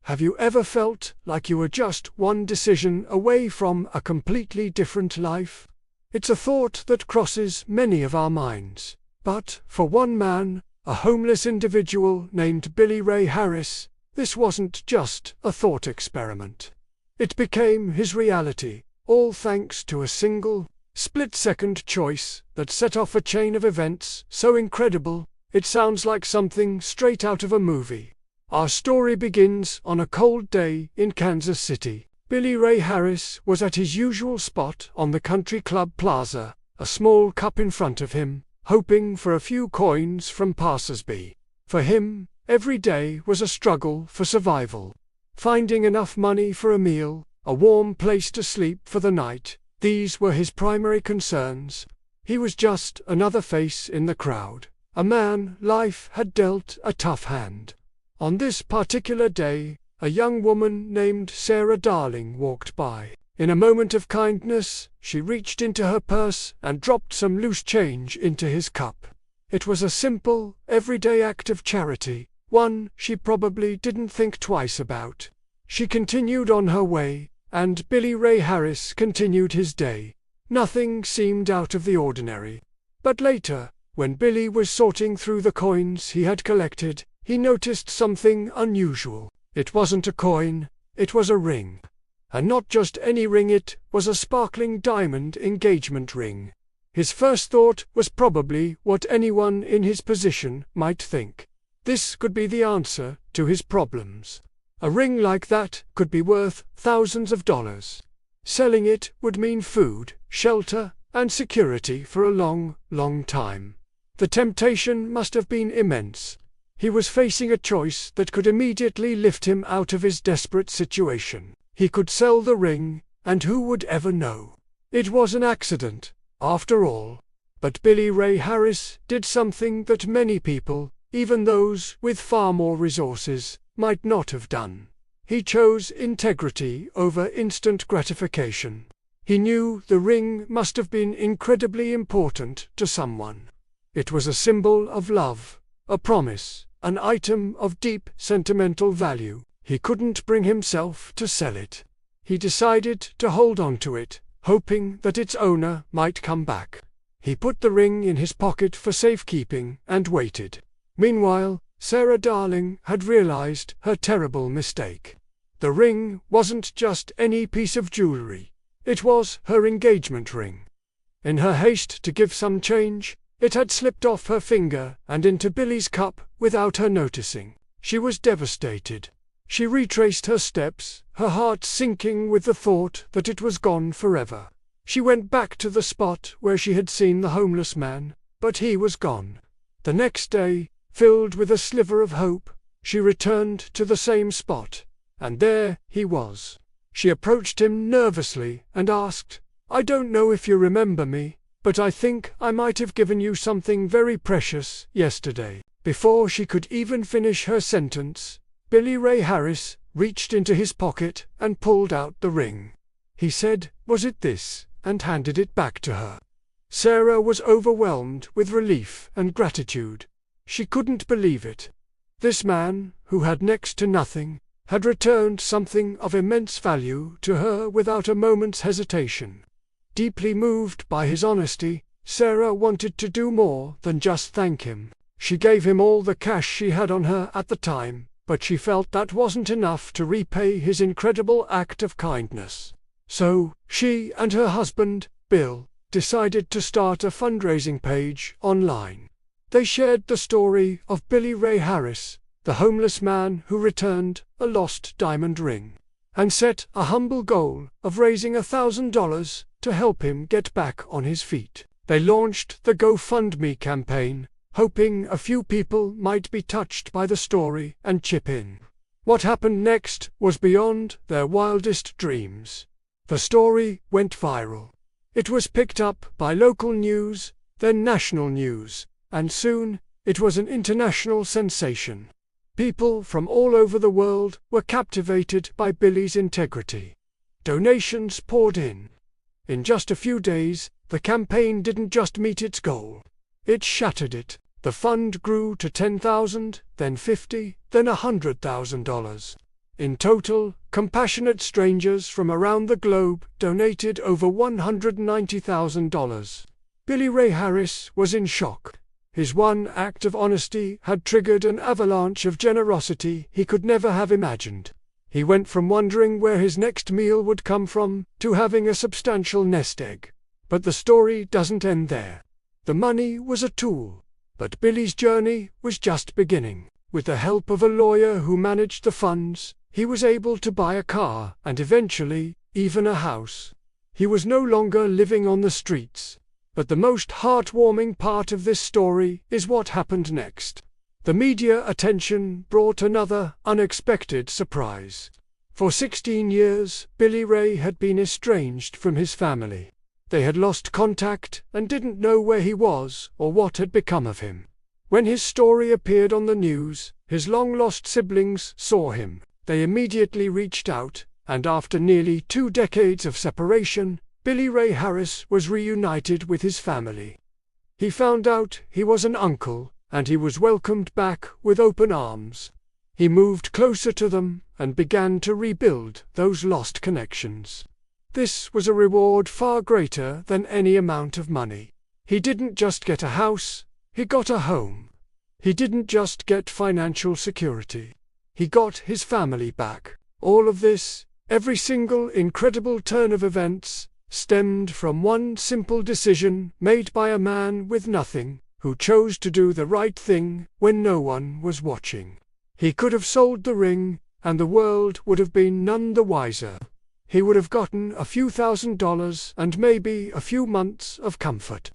Have you ever felt like you were just one decision away from a completely different life? It's a thought that crosses many of our minds. But, for one man, a homeless individual named Billy Ray Harris, this wasn't just a thought experiment. It became his reality, all thanks to a single, split-second choice that set off a chain of events so incredible, it sounds like something straight out of a movie. Our story begins on a cold day in Kansas City. Billy Ray Harris was at his usual spot on the Country Club Plaza, a small cup in front of him, hoping for a few coins from passers-by. For him, every day was a struggle for survival. Finding enough money for a meal, a warm place to sleep for the night, these were his primary concerns. He was just another face in the crowd, a man life had dealt a tough hand. On this particular day, a young woman named Sarah Darling walked by. In a moment of kindness, she reached into her purse and dropped some loose change into his cup. It was a simple, everyday act of charity, one she probably didn't think twice about. She continued on her way, and Billy Ray Harris continued his day. Nothing seemed out of the ordinary. But later, when Billy was sorting through the coins he had collected, he noticed something unusual. It wasn't a coin, it was a ring. And not just any ring, it was a sparkling diamond engagement ring. His first thought was probably what anyone in his position might think. This could be the answer to his problems. A ring like that could be worth thousands of dollars. Selling it would mean food, shelter, and security for a long, long time. The temptation must have been immense. He was facing a choice that could immediately lift him out of his desperate situation. He could sell the ring, and who would ever know? It was an accident, after all. But Billy Ray Harris did something that many people, even those with far more resources, might not have done. He chose integrity over instant gratification. He knew the ring must have been incredibly important to someone. It was a symbol of love, a promise, an item of deep sentimental value. He couldn't bring himself to sell it. He decided to hold on to it, hoping that its owner might come back. He put the ring in his pocket for safekeeping and waited. Meanwhile, Sarah Darling had realized her terrible mistake. The ring wasn't just any piece of jewelry. It was her engagement ring. In her haste to give some change, it had slipped off her finger and into Billy's cup without her noticing. She was devastated. She retraced her steps, her heart sinking with the thought that it was gone forever. She went back to the spot where she had seen the homeless man, but he was gone. The next day, filled with a sliver of hope, she returned to the same spot, and there he was. She approached him nervously and asked, "I don't know if you remember me, but I think I might have given you something very precious yesterday." Before she could even finish her sentence, Billy Ray Harris reached into his pocket and pulled out the ring. He said, "Was it this?" and handed it back to her. Sarah was overwhelmed with relief and gratitude. She couldn't believe it. This man, who had next to nothing, had returned something of immense value to her without a moment's hesitation. Deeply moved by his honesty, Sarah wanted to do more than just thank him. She gave him all the cash she had on her at the time, but she felt that wasn't enough to repay his incredible act of kindness. So, she and her husband, Bill, decided to start a fundraising page online. They shared the story of Billy Ray Harris, the homeless man who returned a lost diamond ring, and set a humble goal of raising $1,000 to help him get back on his feet. They launched the GoFundMe campaign, hoping a few people might be touched by the story and chip in. What happened next was beyond their wildest dreams. The story went viral. It was picked up by local news, then national news, and soon it was an international sensation. People from all over the world were captivated by Billy's integrity. Donations poured in. In just a few days, the campaign didn't just meet its goal. It shattered it. The fund grew to $10,000, then $50,000, then $100,000. In total, compassionate strangers from around the globe donated over $190,000. Billy Ray Harris was in shock. His one act of honesty had triggered an avalanche of generosity he could never have imagined. He went from wondering where his next meal would come from to having a substantial nest egg. But the story doesn't end there. The money was a tool, but Billy's journey was just beginning. With the help of a lawyer who managed the funds, he was able to buy a car and eventually, even a house. He was no longer living on the streets. But the most heartwarming part of this story is what happened next. The media attention brought another unexpected surprise. For 16 years, Billy Ray had been estranged from his family. They had lost contact and didn't know where he was or what had become of him. When his story appeared on the news, his long-lost siblings saw him. They immediately reached out, and after nearly 2 decades of separation, Billy Ray Harris was reunited with his family. He found out he was an uncle, and he was welcomed back with open arms. He moved closer to them and began to rebuild those lost connections. This was a reward far greater than any amount of money. He didn't just get a house, he got a home. He didn't just get financial security. He got his family back. All of this, every single incredible turn of events, stemmed from one simple decision made by a man with nothing, who chose to do the right thing when no one was watching. He could have sold the ring, and the world would have been none the wiser. He would have gotten a few $1,000s and maybe a few months of comfort.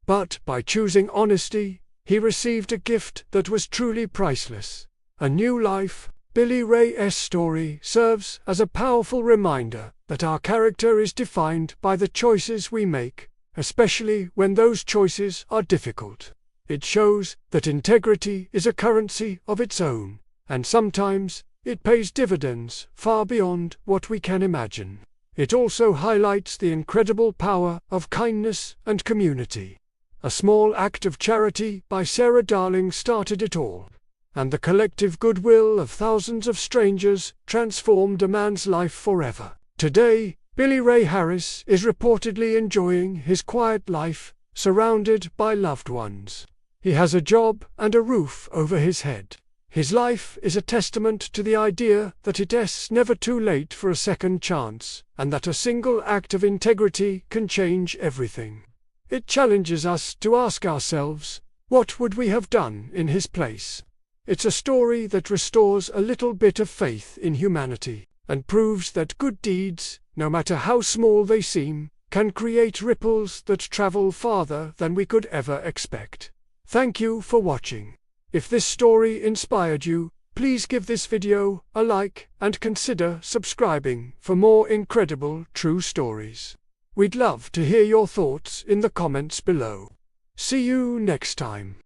But by choosing honesty, he received a gift that was truly priceless. A new life. Billy Ray's story serves as a powerful reminder that our character is defined by the choices we make, especially when those choices are difficult. It shows that integrity is a currency of its own, and sometimes it pays dividends far beyond what we can imagine. It also highlights the incredible power of kindness and community. A small act of charity by Sarah Darling started it all, and the collective goodwill of thousands of strangers transformed a man's life forever. Today, Billy Ray Harris is reportedly enjoying his quiet life, surrounded by loved ones. He has a job and a roof over his head. His life is a testament to the idea that it's never too late for a second chance, and that a single act of integrity can change everything. It challenges us to ask ourselves, what would we have done in his place? It's a story that restores a little bit of faith in humanity, and proves that good deeds, no matter how small they seem, can create ripples that travel farther than we could ever expect. Thank you for watching. If this story inspired you, please give this video a like and consider subscribing for more incredible true stories. We'd love to hear your thoughts in the comments below. See you next time.